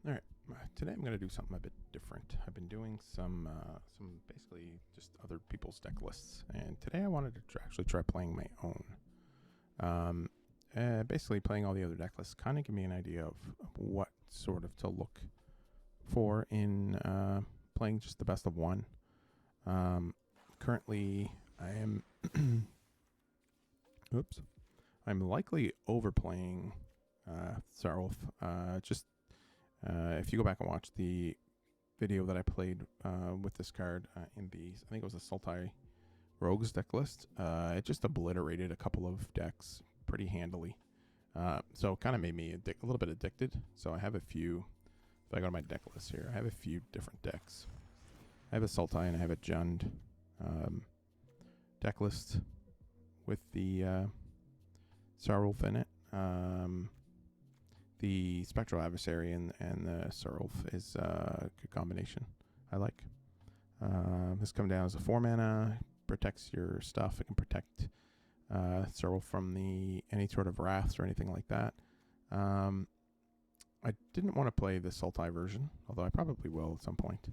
All right, today I'm going to do something a bit different. I've been doing some basically just other people's deck lists, and today I wanted to actually try playing my own. Basically, playing all the other deck lists kind of give me an idea of what sort of to look for in playing just the best of one. Currently, I am oops, I'm likely overplaying Sarulf. If you go back and watch the video that I played with this card in the, I think it was the Sultai Rogues deck list, it just obliterated a couple of decks pretty handily. So it kind of made me a little bit addicted. So I have a few, if I go to my deck list here, I have a few different decks. I have a Sultai and I have a Jund deck list with the Sarulf in it. The Spectral Adversary and the Sarulf is a good combination. I like. This comes down as a 4 mana, protects your stuff. It can protect Sarulf from any sort of wraths or anything like that. I didn't want to play the Sultai version, although I probably will at some point.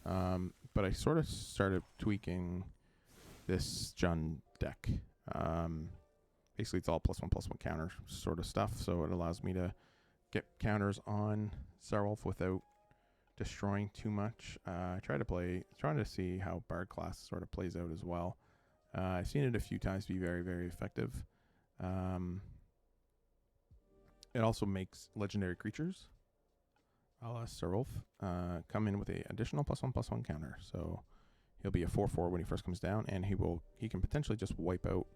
But I sort of started tweaking this Jund deck. Basically, it's all +1/+1 counter sort of stuff, so it allows me to get counters on Sarulf without destroying too much. Trying to see how Bard class sort of plays out as well. I've seen it a few times be very, very effective. It also makes legendary creatures, a la Sarulf, come in with an additional +1/+1 counter. So he'll be a 4/4 when he first comes down, and he can potentially just wipe out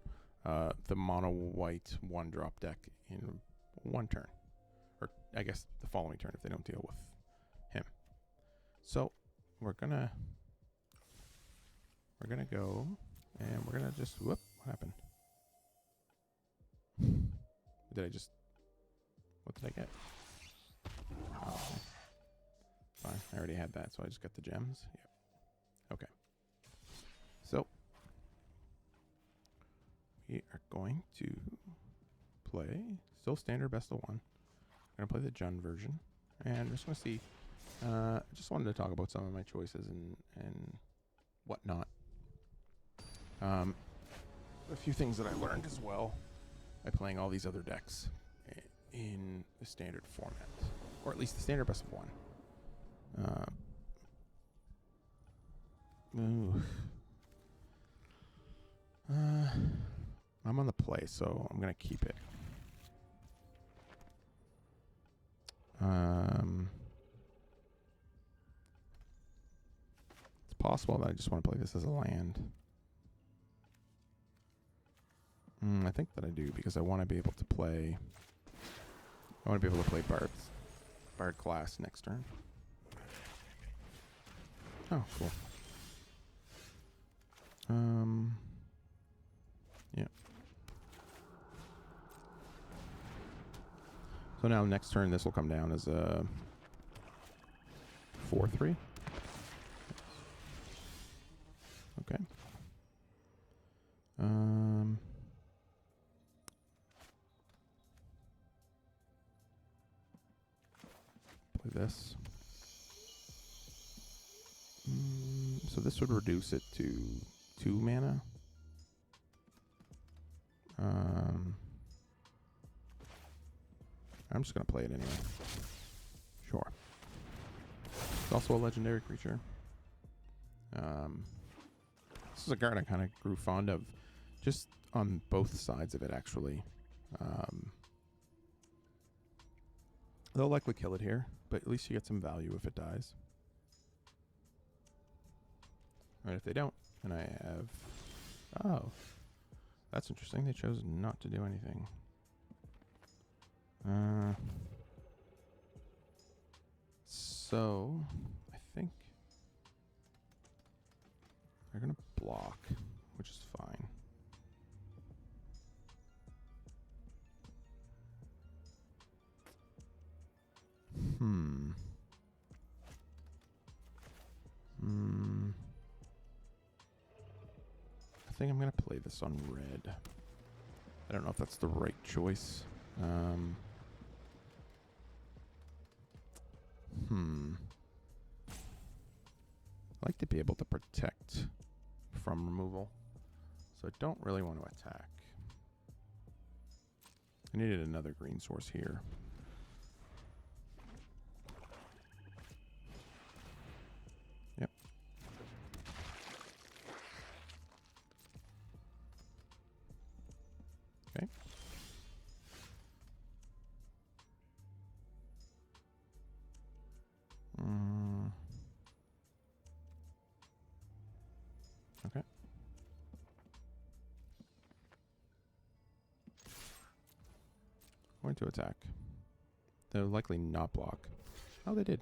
the mono white 1-drop deck in one turn. Or I guess the following turn if they don't deal with him. So we're gonna go and we're gonna just what happened? What did I get? Oh, fine. I already had that, so I just got the gems. Yep. Okay. So we are going to play still standard best of one. I'm going to play the Jund version, and I'm just going to see. I just wanted to talk about some of my choices and whatnot. A few things that I learned as well by playing all these other decks in the standard format, or at least the standard best of one. I'm on the play, so I'm going to keep it. It's possible that I just want to play this as a land. I think that I do because I want to be able to play. I want to be able to play Bard class next turn. Oh, cool. Yeah. So now next turn this will come down as a 4/3. Okay. Play this. So this would reduce it to 2 mana. I'm just going to play it anyway. Sure. It's also a legendary creature. This is a card I kind of grew fond of just on both sides of it, actually. They'll likely kill it here, but at least you get some value if it dies. Alright, if they don't, then I have... Oh. That's interesting. They chose not to do anything. So, I think they're going to block, which is fine. I think I'm going to play this on red. I don't know if that's the right choice. like to be able to protect from removal, so I don't really want to attack. I needed another green source here. Yep. Okay. Okay. Going to attack. They'll likely not block. Oh, they did.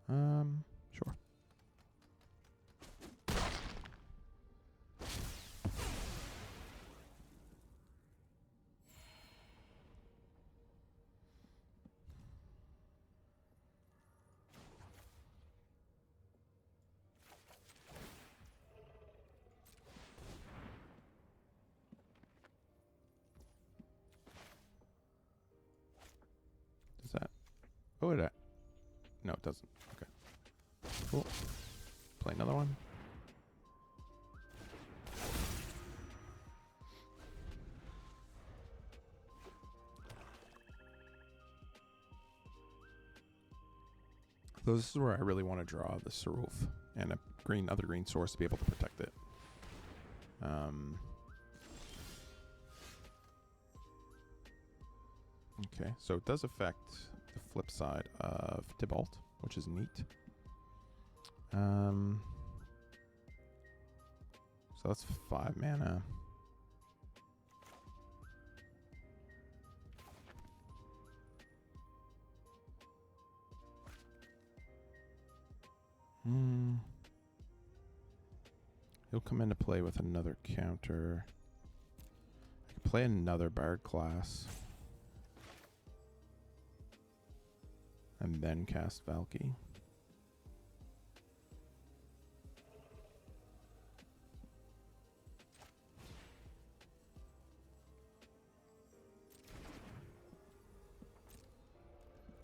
Sure. Does that? Oh, it. No, it doesn't. Okay. Cool. Play another one. So this is where I really want to draw the Sarulf and a other green source to be able to protect it. Okay, so it does affect the flip side of Tybalt, which is neat. So that's 5 mana. He'll come into play with another counter. I could play another Bard class. And then cast Valky.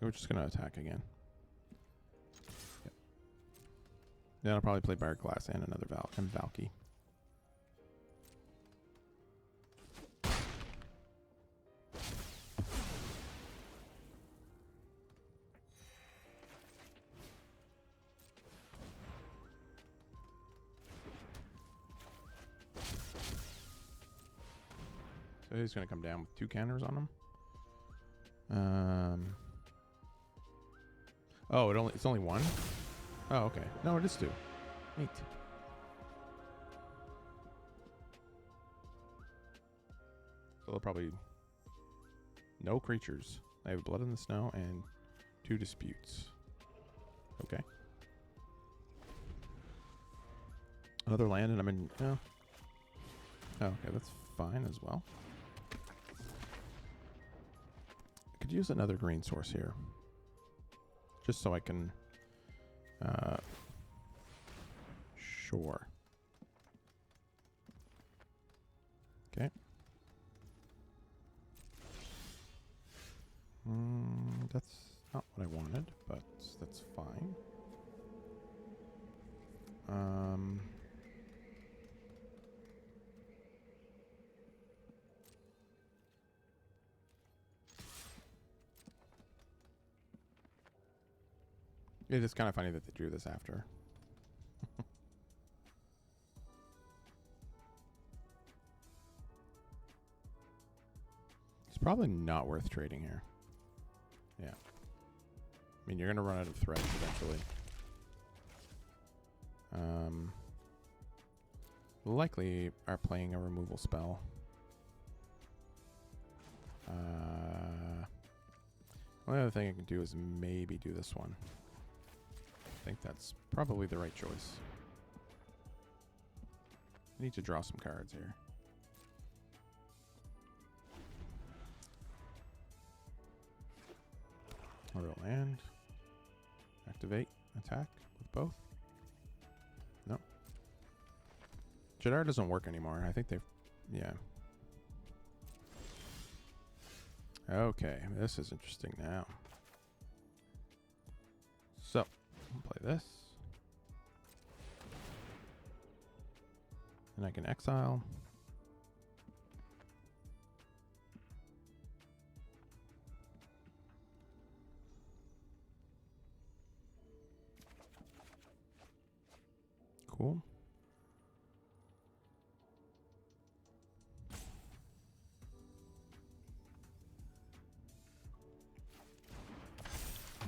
We're just going to attack again. Yep. Then I'll probably play Bard class and another Valky. So he's going to come down with 2 counters on him. Oh, it's only 1? Oh, okay. No, it is 2. Neat. So they'll probably... No creatures. I have Blood in the Snow and 2 disputes. Okay. Another land and I'm in... Oh. Oh, okay, that's fine as well. I could use another green source here. Just so I can... Sure. Okay. That's not what I wanted, but that's fine. It is kind of funny that they drew this after. It's probably not worth trading here. Yeah. I mean, you're going to run out of threads eventually. Likely are playing a removal spell. Only other thing I can do is maybe do this one. I think that's probably the right choice. I need to draw some cards here. Auto land. Activate. Attack with both. No. Jadar doesn't work anymore. I think they've... Yeah. Okay, this is interesting now. So, we'll play this. And I can exile. Cool.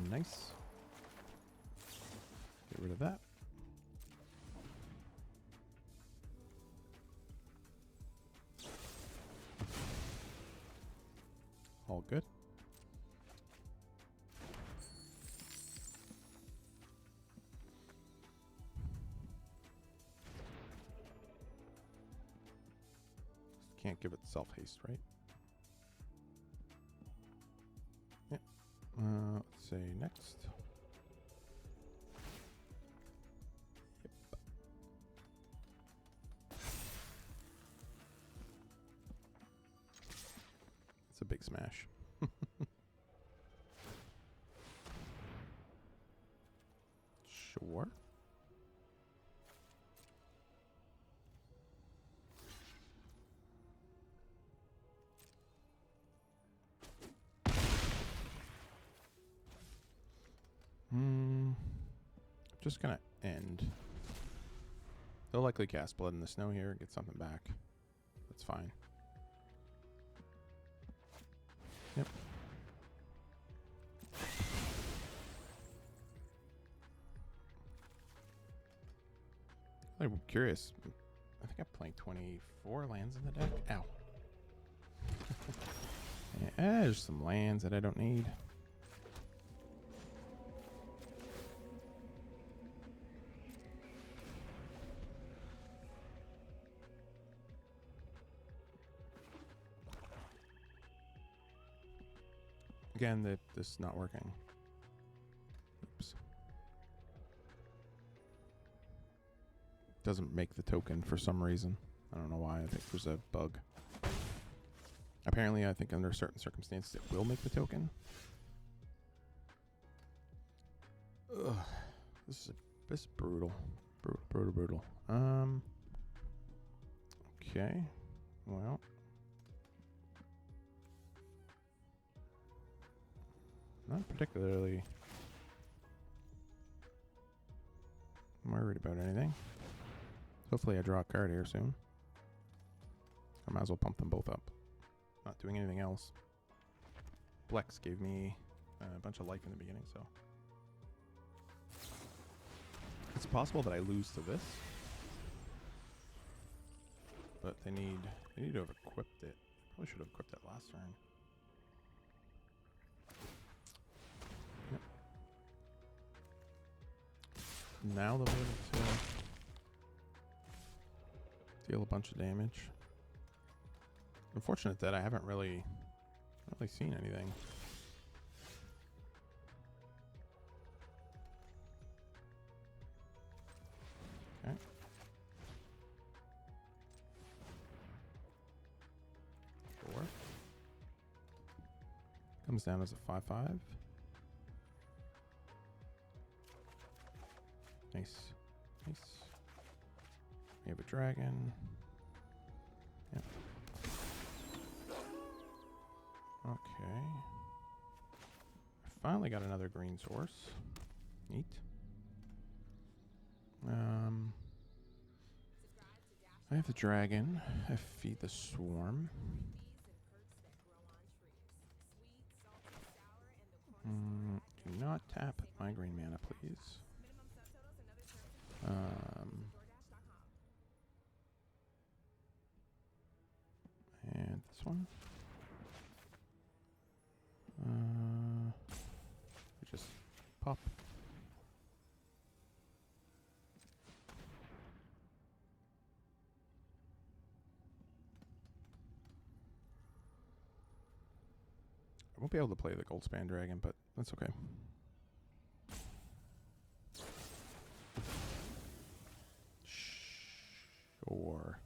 Nice. Get rid of that. All good. Can't give it self-haste, right? Yep. Let's say next. Yep. It's a big smash. Sure. Just gonna end. They'll likely cast Blood in the Snow here, get something back. That's fine. Yep. I'm curious. I think I'm playing 24 lands in the deck. Ow. Yeah, there's some lands that I don't need. Again, this is not working. Oops. Doesn't make the token for some reason. I don't know why. I think there's a bug. Apparently, I think under certain circumstances it will make the token. Ugh. This is brutal. Brutal. Okay. Well. Not particularly worried about anything. Hopefully I draw a card here soon. I might as well pump them both up. Not doing anything else. Plex gave me a bunch of life in the beginning, so. It's possible that I lose to this. But they need to have equipped it. Probably should have equipped it last turn. Now they'll be able to deal a bunch of damage. Unfortunate that I haven't really seen anything. Okay. Sure. Comes down as a 5/5. Nice. We have a dragon. Yep. Okay. I finally got another green source. Neat. I have the dragon. I feed the swarm. Do not tap my green mana, please. And this one. We just pop. I won't be able to play the Goldspan Dragon, but that's okay. Sure.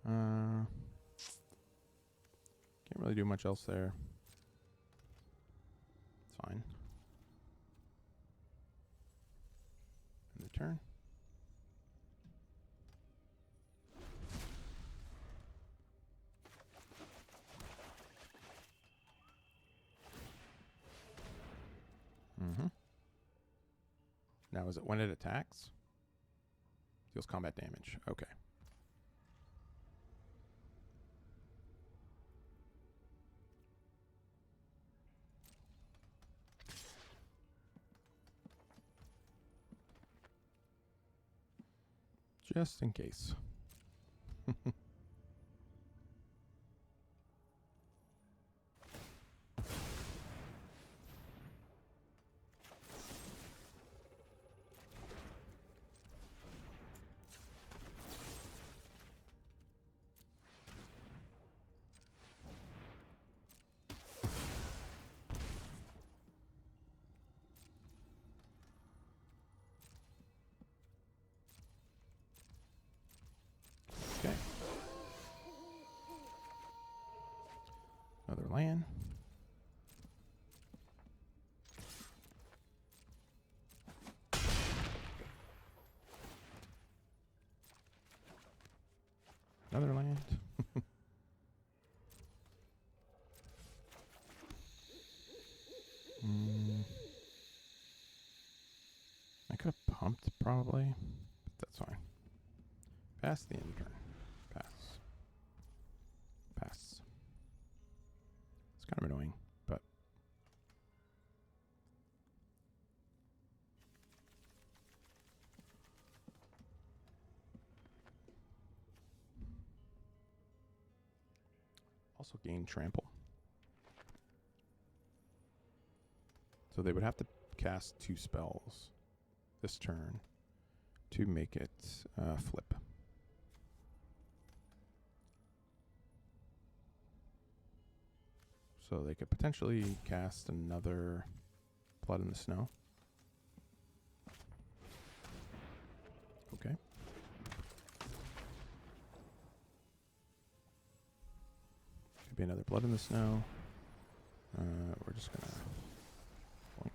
Can't really do much else there. It's fine. Now, is it when it attacks? Deals combat damage. Okay. Just in case. Okay. Another land. Another land. I could have pumped probably, but that's fine. Pass the end turn. Pass. Pass. It's kind of annoying, but also gain trample. So they would have to cast 2 spells this turn to make it flip. So they could potentially cast another Blood in the Snow. Okay. Could be another Blood in the Snow. We're just gonna boink.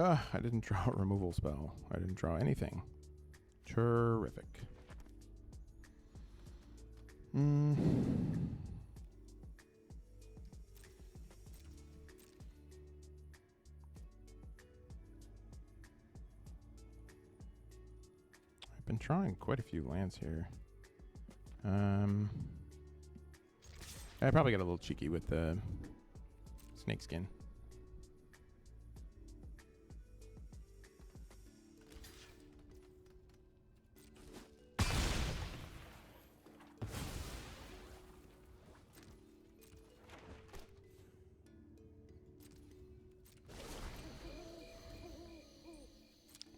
I didn't draw a removal spell. I didn't draw anything. Terrific. I've been drawing quite a few lands here. I probably got a little cheeky with the snakeskin.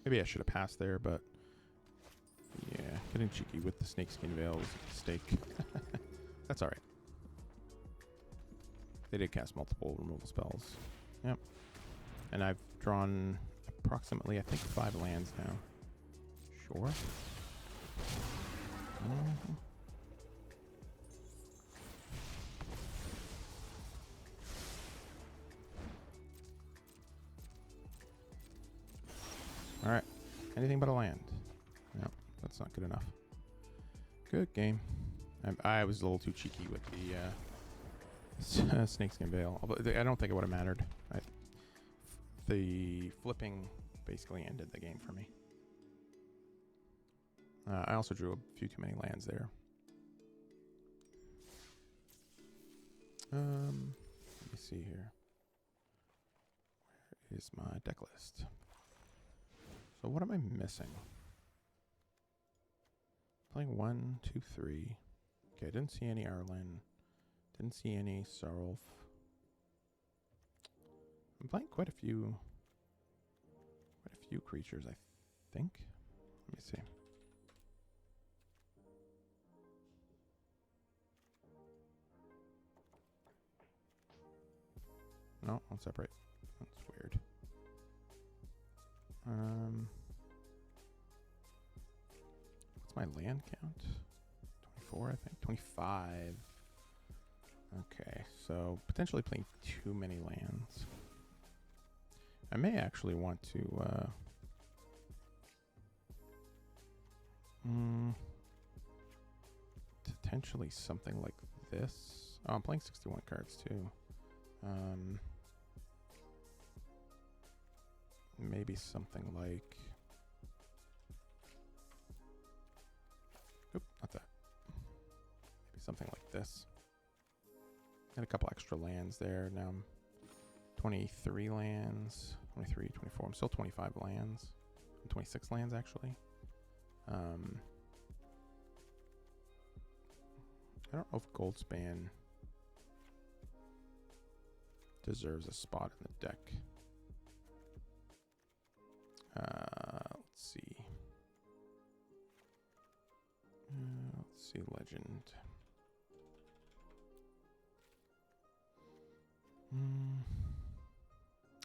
Maybe I should have passed there, but yeah, getting cheeky with the snakeskin veil was a mistake. That's alright. They did cast multiple removal spells. Yep. And I've drawn approximately, I think, 5 lands now. Sure. Alright. Anything but a land. No, that's not good enough. Good game. I was a little too cheeky with the snakeskin veil. Although I don't think it would have mattered. The flipping basically ended the game for me. I also drew a few too many lands there. Let me see here. Where is my deck list? So what am I missing? Playing 1, 2, 3. Okay, I didn't see any Arlen. Didn't see any Sarulf. I'm playing quite a few few creatures, I think. Let me see. No, I'll separate. That's weird. What's my land count? 24, I think. 25. Okay, so potentially playing too many lands. I may actually want to potentially something like this. Oh, I'm playing 61 cards too. Maybe something like, oop, not that. Maybe something like this. Got a couple extra lands there. Now I'm 23 lands, 23, 24. I'm still 25 lands. I'm 26 lands actually. I don't know if Goldspan deserves a spot in the deck. Let's see. Let's see, Legend.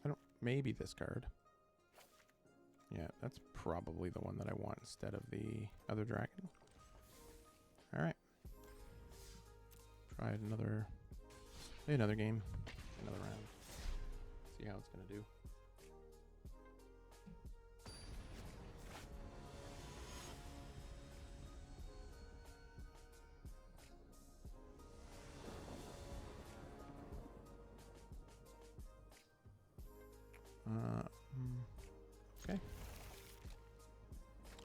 I don't. Maybe this card. Yeah, that's probably the one that I want instead of the other dragon. All right. Try another game, another round. See how it's gonna do. Okay.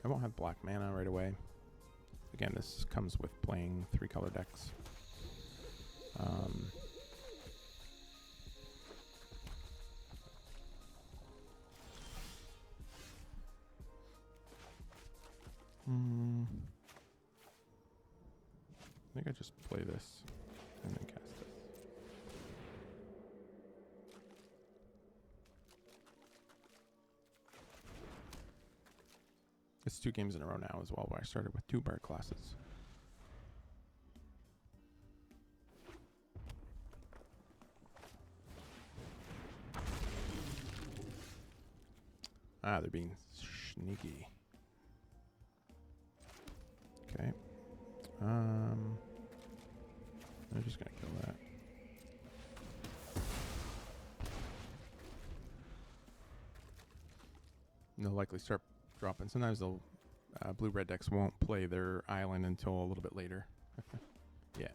I won't have black mana right away. Again, this comes with playing 3-color decks. I think I just play this and then cast it. It's 2 games in a row now as well, where I started with 2 bard classes. Ah, they're being sneaky. Okay. I'm just gonna kill that. And they'll likely start dropping. Sometimes they'll blue-red decks won't play their island until a little bit later. Yeah.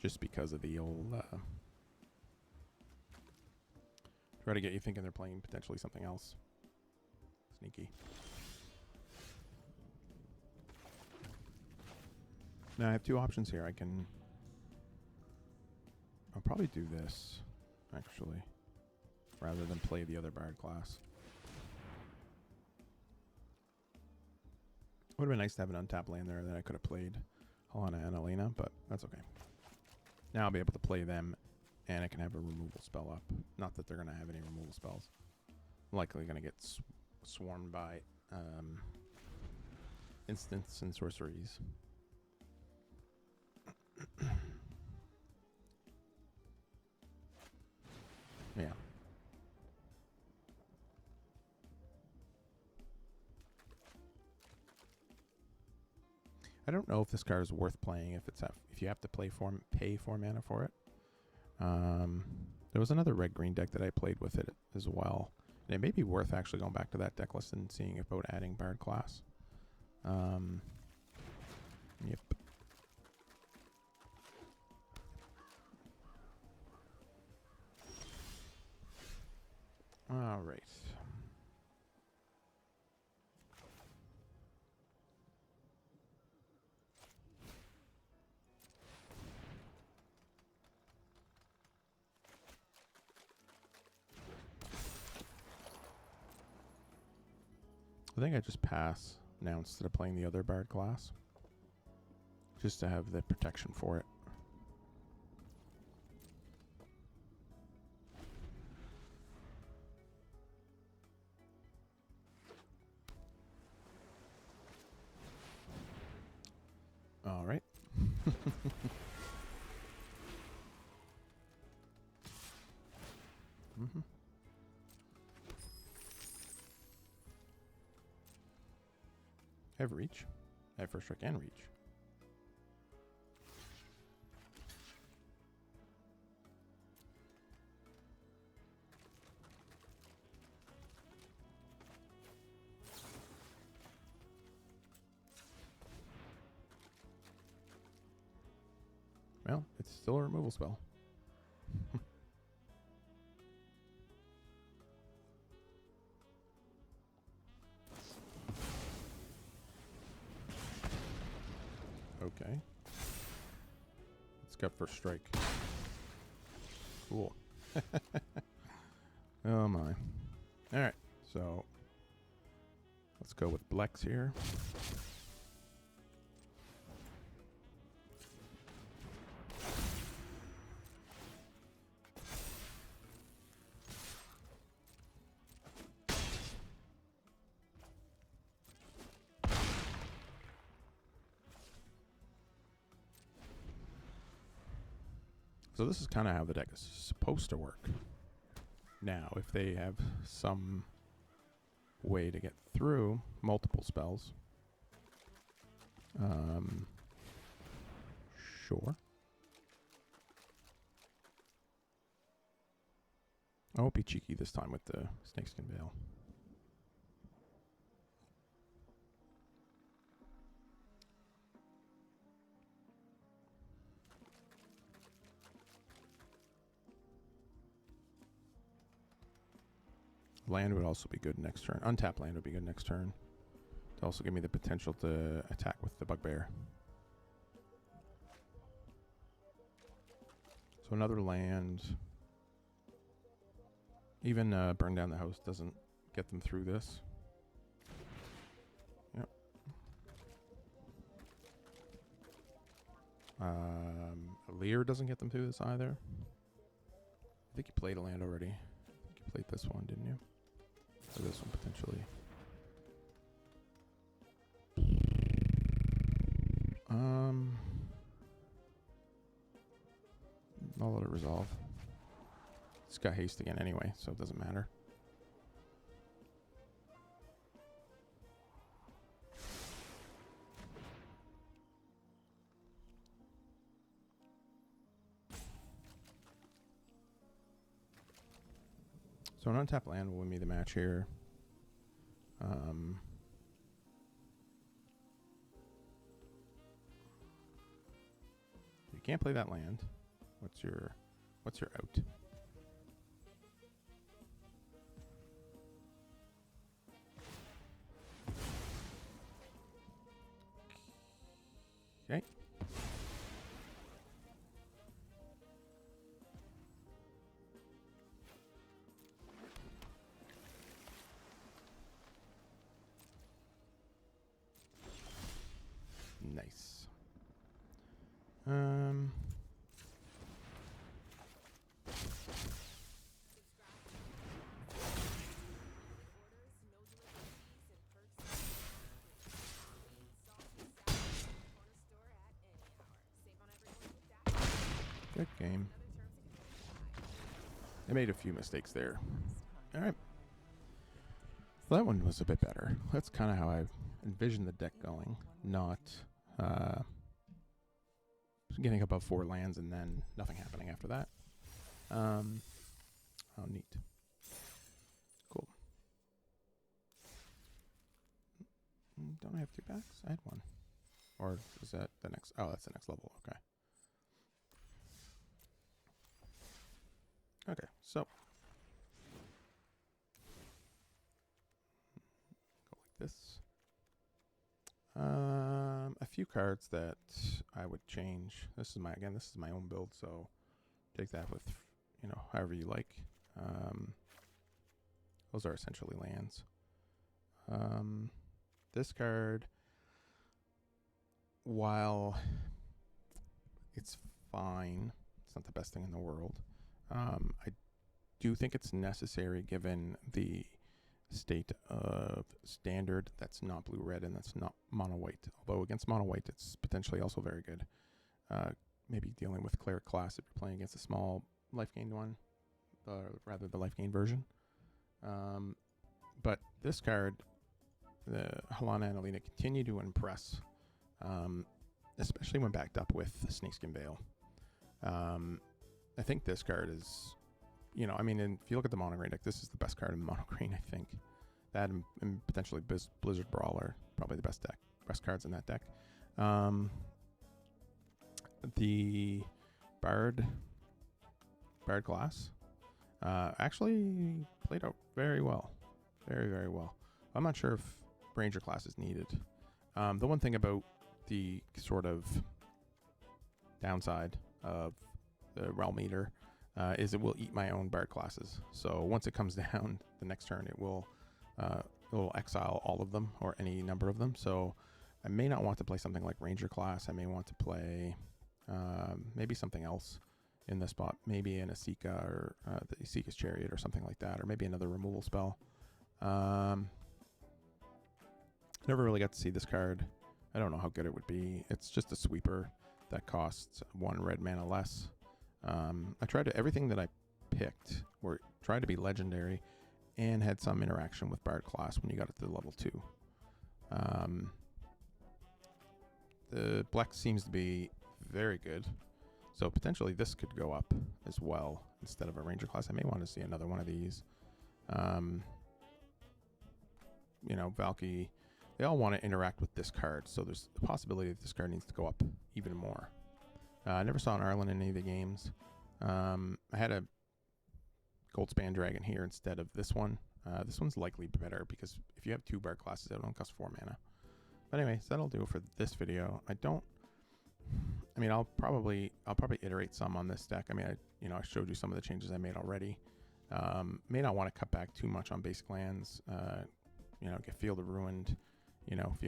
Just because of the old try to get you thinking they're playing potentially something else. Sneaky. Now I have 2 options here. I'll probably do this, actually, rather than play the other bard class. Would have been nice to have an untapped land there that I could have played Helena and Elena, but that's okay. Now I'll be able to play them, and I can have a removal spell up. Not that they're going to have any removal spells. Likely going to get swarmed by instants and sorceries. Yeah. I don't know if this card is worth playing if you have to pay 4 mana for it. There was another red-green deck that I played with it as well. And it may be worth actually going back to that deck list and seeing about adding bard class. Yep. All right. I think I just pass now instead of playing the other bard class. Just to have the protection for it. All right. Mm-hmm. I have reach. I have first strike and reach. Well, it's still a removal spell. Okay. Let's go first strike. Cool. Oh my. Alright, so let's go with Blex here. So this is kind of how the deck is supposed to work. Now, if they have some way to get through multiple spells, sure. I won't be cheeky this time with the Snakeskin Veil. Land would also be good next turn. Untapped land would be good next turn. To also give me the potential to attack with the Bugbear. So another land. Even Burn Down the House doesn't get them through this. Yep. Lear doesn't get them through this either. I think you played a land already. I think you played this one, didn't you? Or this one, potentially. I'll let it resolve. It's got haste again anyway, so it doesn't matter. So an untapped land will win me the match here. You can't play that land. What's your out? Okay. Nice. Good game. I made a few mistakes there. All right. So that one was a bit better. That's kind of how I envisioned the deck going. Not getting above 4 lands and then nothing happening after that. Oh, neat. Cool. Don't I have 2 packs? I had 1. Or is that the next? Oh, that's the next level. Okay. Okay, so go like this. A few cards that I would change. This is my own build, so take that with, however you like. Those are essentially lands. This card, while it's fine, it's not the best thing in the world. I do think it's necessary given the state of standard that's not blue-red and that's not mono-white. Although against mono-white, it's potentially also very good. Maybe dealing with cleric class if you're playing against a small life gain one, rather the life gain version. But this card, the Helana and Alina, continue to impress, especially when backed up with the Snakeskin Veil. I think this card is, you know, I mean, if you look at the mono green deck, this is the best card in the mono green, I think. That and potentially Blizzard Brawl are probably the best cards in that deck. The Bard class actually played out very well. Very well. I'm not sure if Ranger class is needed. The one thing about the sort of downside of the Realm Eater is it will eat my own Bard classes. So once it comes down the next turn, it will exile all of them or any number of them. So I may not want to play something like Ranger class. I may want to play maybe something else in the spot, maybe an Asika or the Asika's Chariot or something like that, or maybe another removal spell. Never really got to see this card. I don't know how good it would be. It's just a sweeper that costs 1 red mana less. I tried to, everything that I picked tried to be legendary and had some interaction with Bard class when you got it to level 2. The black seems to be very good, so potentially this could go up as well instead of a Ranger class. I may want to see another one of these. You know, Valky, they all want to interact with this card, so there's a possibility that this card needs to go up even more. I never saw an Arlen in any of the games. I had a Goldspan Dragon here instead of this one. This one's likely better because if you have 2 Bard classes, it only costs 4 mana. But anyways, that'll do it for this video. I'll probably iterate some on this deck. I mean, I showed you some of the changes I made already. May not want to cut back too much on basic lands. Get Field of Ruined. You know, if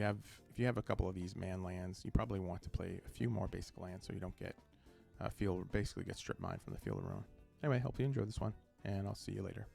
you have a couple of these man lands, you probably want to play a few more basic lands so you don't get basically get strip mined from the Field of Ruin. Anyway, hope you enjoyed this one, and I'll see you later.